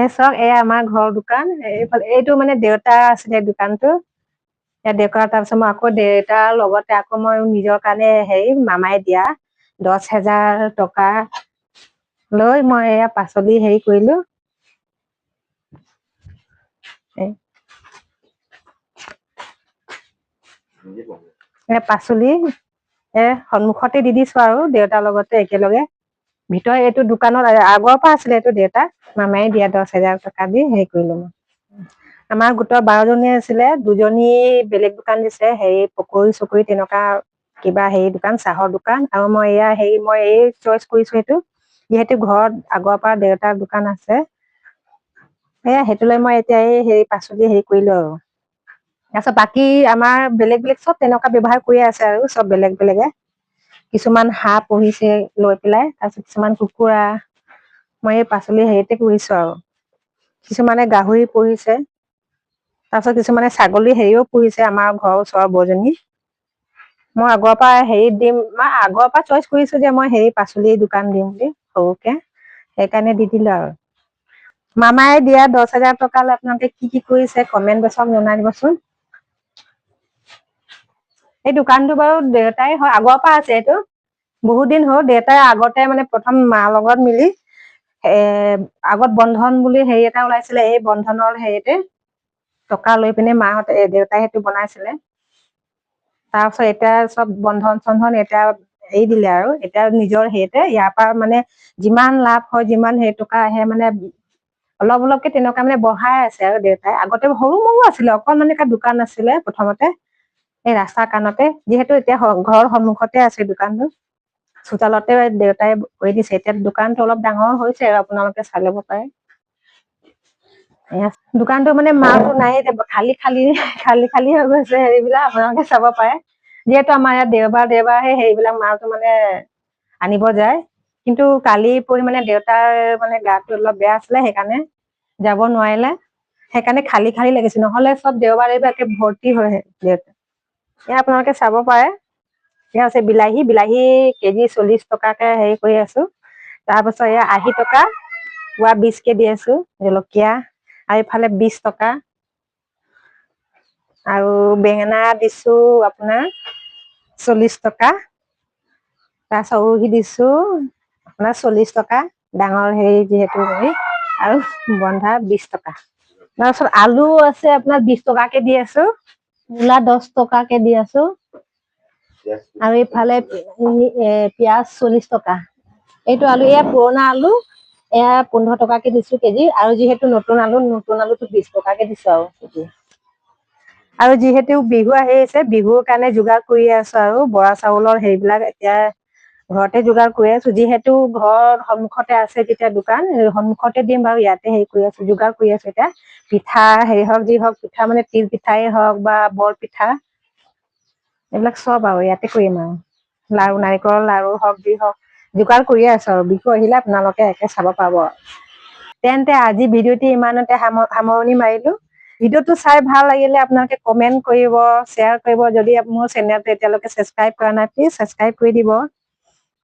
এই চাওক এয়া আমাৰ ঘৰৰ দোকান এইটো মানে দেউতা আছিলে দোকানটো দেউতা তাৰপিছত মই আকৌ দেউতাৰ লগতে আকৌ মই নিজৰ কাৰণে হেৰি মামাই দিয়া 10,000 টকা লৈ মই এয়া পাচলি হেৰি কৰিলো পাচলি সন্মুখতে দি দিছো আৰু দেউতাৰ লগতে একেলগে ভিতৰত এইটো দোকানত আগৰ পৰা আছিলে এইটো দেউতা মামাই দিয়া 10,000 টকা দি হেৰি কৰিলো মই আমাৰ গোটৰ 12 জনী আছিলে 2জনী বেলেগ দোকান দিছে হেৰি পকৰি চকৰি তেনেকুৱা কিবা হেৰি দোকান চাহৰ দোকান আৰু মই এয়া হেৰি মই এই চইচ কৰিছো সেইটো যিহেতু ঘৰত আগৰ পৰা দেউতাৰ দোকান আছে এয়া সেইটো লৈ মই এতিয়া এই হেৰি পাচলি হেৰি কৰিলো আৰু তাৰপিছত বাকী আমাৰ বেলেগ বেলেগ চব তেনেকুৱা ব্যৱহাৰ কৰি আছে আৰু চব বেলেগ বেলেগে কিছুমান হাঁহ পুহিছে লৈ পেলাই তাৰপিছত কিছুমান কুকুৰা মই এই পাচলি হেৰিতে কৰিছো আৰু কিছুমানে গাহৰি পুহিছে তাৰপিছত কিছুমানে ছাগলী হেৰিও পুহিছে আমাৰ ঘৰৰ ওচৰৰ বৌজনী মই আগৰ পৰা হেৰি দিম মই আগৰ পৰা চইচ কৰিছো যে মই হেৰি পাচলি দোকান দিম বুলি সৰুকে সেইকাৰণে দি দিলো আৰু মামাই দিয়া 10,000 টকা লৈ আপোনালোকে কি কৰিছে কমেণ্ট বক্সত জনাই দিবচোন এই দোকানটো বাৰু দেউতাই হয় আগৰ পৰা আছে এইটো বহুত দিন হ'ল দেউতাই আগতে মানে প্ৰথম মাৰ লগত মিলি আগত বন্ধন বুলি হেৰি এটা ওলাইছিলে এই বন্ধনৰ হেৰিতে টকা লৈ পিনে মাহঁতে দেউতাই সেইটো বনাইছিলে তাৰপিছত এতিয়া চব বন্ধন চন্ধন এতিয়া এৰি দিলে আৰু এতিয়া নিজৰ হেৰিতে ইয়াৰ পৰা মানে যিমান লাভ হয় যিমান হেৰি টকা আহে মানে অলপ অলপকে তেনেকুৱা মানে বঢ়াই আছে আৰু দেউতাই আগতে সৰু মৰু আছিলে অকণমানি এটা দোকান আছিলে প্ৰথমতে এই ৰাস্তাৰ কাণতে যিহেতু এতিয়া ঘৰৰ সন্মুখতে আছে দোকানটো চোতালতে দেউতাই কৰি দিছে এতিয়া দোকানটো অলপ ডাঙৰ হৈছে আৰু আপোনালোকে চাই ল'ব পাৰে দোকানটো মানে মালটো নাই খালী খালী খালী খালী হৈ গৈছে হেৰিবিলাক আপোনালোকে চাব পাৰে যিহেতু আমাৰ ইয়াত দেওবাৰে হেৰিবিলাক মালটো মানে আনিব যায় কিন্তু কালি পৰি মানে দেউতাৰ মানে গাটো অলপ বেয়া আছিলে সেইকাৰণে যাব নোৱাৰিলে সেইকাৰণে খালী খালী লাগিছে নহলে চব দেওবাৰে একে ভৰ্তি হৈ দেউতা এয়া আপোনালোকে চাব পাৰে এয়া আছে বিলাহী কেজি 40 টকাকে হেৰি কৰি আছো তাৰপাছত এয়া 80 টকা পোৱা 20কে দি আছো জলকীয়া আৰু এইফালে 20 টকা আৰু বেঙেনা দিছো আপোনাৰ 40 টকা তাৰপিছত উৰহি দিছো আপোনাৰ 40 টকা ডাঙৰ হেৰি যিহেতু হেৰি আৰু বন্ধা 20 টকা তাৰপিছত আলু আছে আপোনাৰ 20 টকাকে দি আছো মূলা 10 টকাকে দি আছো আৰু এইফালে পিয়াজ 40 টকা এইটো আলু এয়া পুৰণা আলু এয়া 15 টকাকে দিছো কেজি আৰু যিহেতু নতুন আলুটো 20 টকাকে দিছো আৰু যিহেতু বিহু আহি আছে বিহুৰ কাৰণে যোগাৰ কৰি আছো আৰু বৰা চাউলৰ হেৰিবিলাক এতিয়া ঘৰতে যোগাৰ কৰি আছো যিহেতু ঘৰৰ সন্মুখতে আছে যেতিয়া দোকান সন্মুখতে দিম বাৰু ইয়াতে হেৰি কৰি আছো যোগাৰ কৰি আছো এতিয়া পিঠা হেৰি হওক যি হওক পিঠা মানে তিল পিঠাই হওক বা বৰ পিঠা এইবিলাক চব আৰু ইয়াতে কৰিম আৰু লাৰু নাৰিকলৰ লাৰু হওক যি হওক যোগাৰ কৰিয়ে আছো আৰু বিহু আহিলে আপোনালোকে একে চাব পাব তেন্তে আজি ভিডিঅ'টি ইমানতে সামৰণি মাৰিলো ভিডিঅ'টো চাই ভাল লাগিলে আপোনালোকে কমেন্ট কৰিব শ্বেয়াৰ কৰিব যদি মোৰ চেনেলটো এতিয়ালৈকে ছাবস্ক্ৰাইব কৰা নাই প্লিজ ছাবস্ক্ৰাইব কৰি দিব